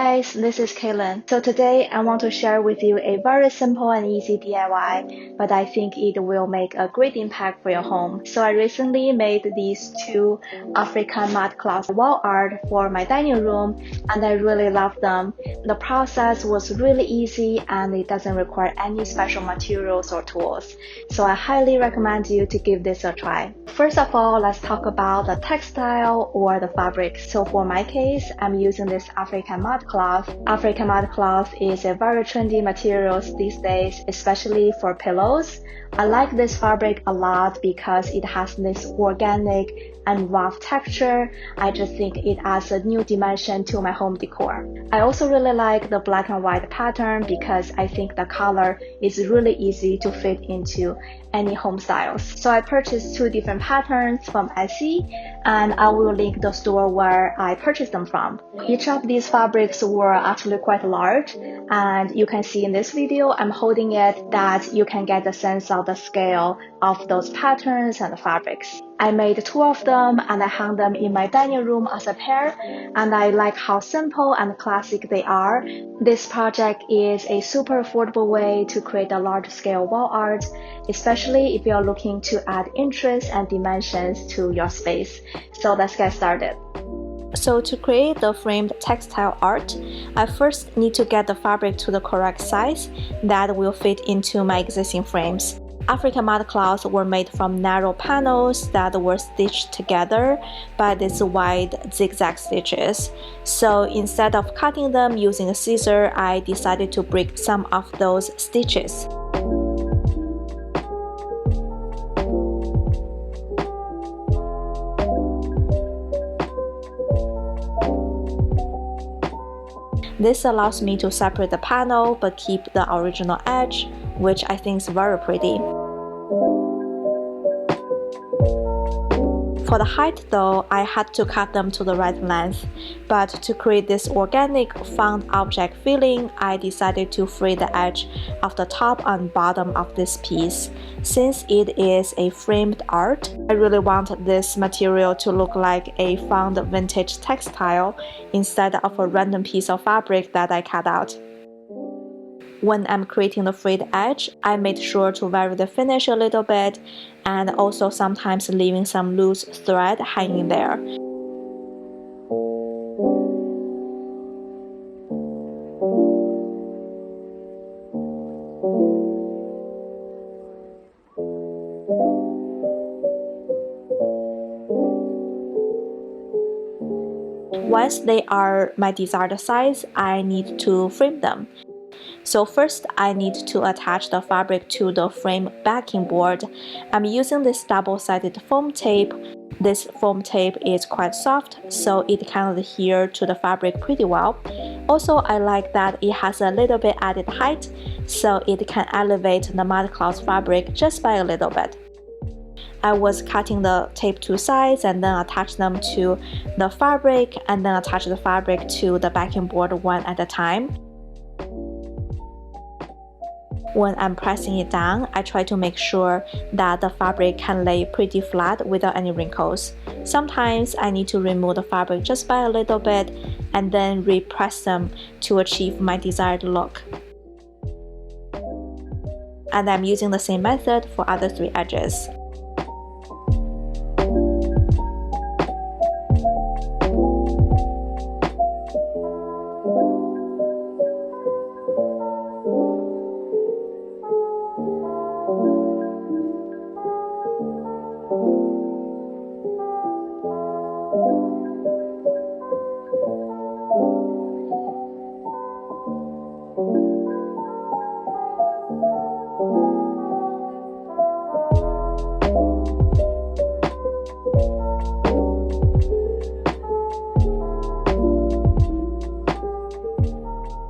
guys, this is Kaylin. So today I want to share with you a very simple and easy DIY, but I think it will make a great impact for your home. So I recently made these two African mudcloth wall art for my dining room, and I really love them. The process was really easy and it doesn't require any special materials or tools. So I highly recommend you to give this a try. First of all, let's talk about the textile or the fabric. So for my case, I'm using this African mudcloth. African mudcloth is a very trendy material these days, especially for pillows. I like this fabric a lot because it has this organic and rough texture. I just think it adds a new dimension to my home decor. I also really like the black and white pattern because I think the color is really easy to fit into any home styles. So I purchased two different patterns from Etsy, and I will link the store where I purchased them from. Each of these fabrics were actually quite large, and you can see in this video I'm holding it that you can get a sense of the scale of those patterns and fabrics. I made two of them and I hung them in my dining room as a pair, and I like how simple and classic they are. This project is a super affordable way to create a large-scale wall art, especially if you're looking to add interest and dimensions to your space. So let's get started. So to create the framed textile art, I first need to get the fabric to the correct size that will fit into my existing frames. African mudcloths were made from narrow panels that were stitched together by these wide zigzag stitches. So instead of cutting them using a scissor, I decided to break some of those stitches. This allows me to separate the panel but keep the original edge, which I think is very pretty. For the height though, I had to cut them to the right length, but to create this organic found object feeling, I decided to free the edge of the top and bottom of this piece. Since it is a framed art, I really want this material to look like a found vintage textile instead of a random piece of fabric that I cut out. When I'm creating the frayed edge, I made sure to vary the finish a little bit and also sometimes leaving some loose thread hanging there. Once they are my desired size, I need to frame them. So first, I need to attach the fabric to the frame backing board. I'm using this double-sided foam tape. This foam tape is quite soft, so it can adhere to the fabric pretty well. Also, I like that it has a little bit added height, so it can elevate the mudcloth fabric just by a little bit. I was cutting the tape to size and then attach them to the fabric and then attach the fabric to the backing board one at a time. When I'm pressing it down, I try to make sure that the fabric can lay pretty flat without any wrinkles. Sometimes I need to remove the fabric just by a little bit and then repress them to achieve my desired look. And I'm using the same method for other three edges.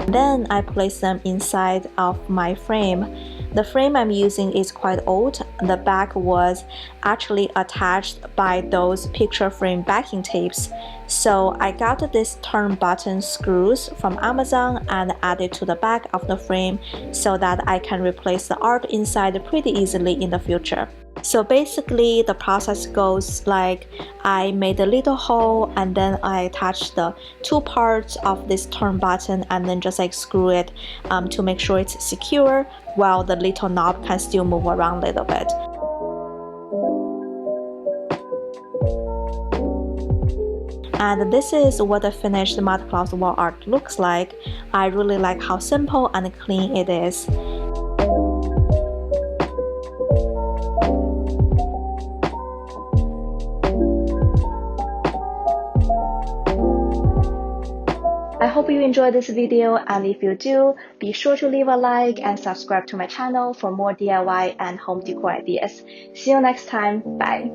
Then I place them inside of my frame. The frame I'm using is quite old. The back was actually attached by those picture frame backing tapes. So I got this turn button screws from Amazon and added to the back of the frame so that I can replace the art inside pretty easily in the future. So basically the process goes like I made a little hole and then I attach the two parts of this turn button and then just like screw it to make sure it's secure while the little knob can still move around a little bit. And this is what the finished Mudcloth wall art looks like. I really like how simple and clean it is. I hope you enjoyed this video, and if you do, be sure to leave a like and subscribe to my channel for more DIY and home decor ideas. See you next time. Bye.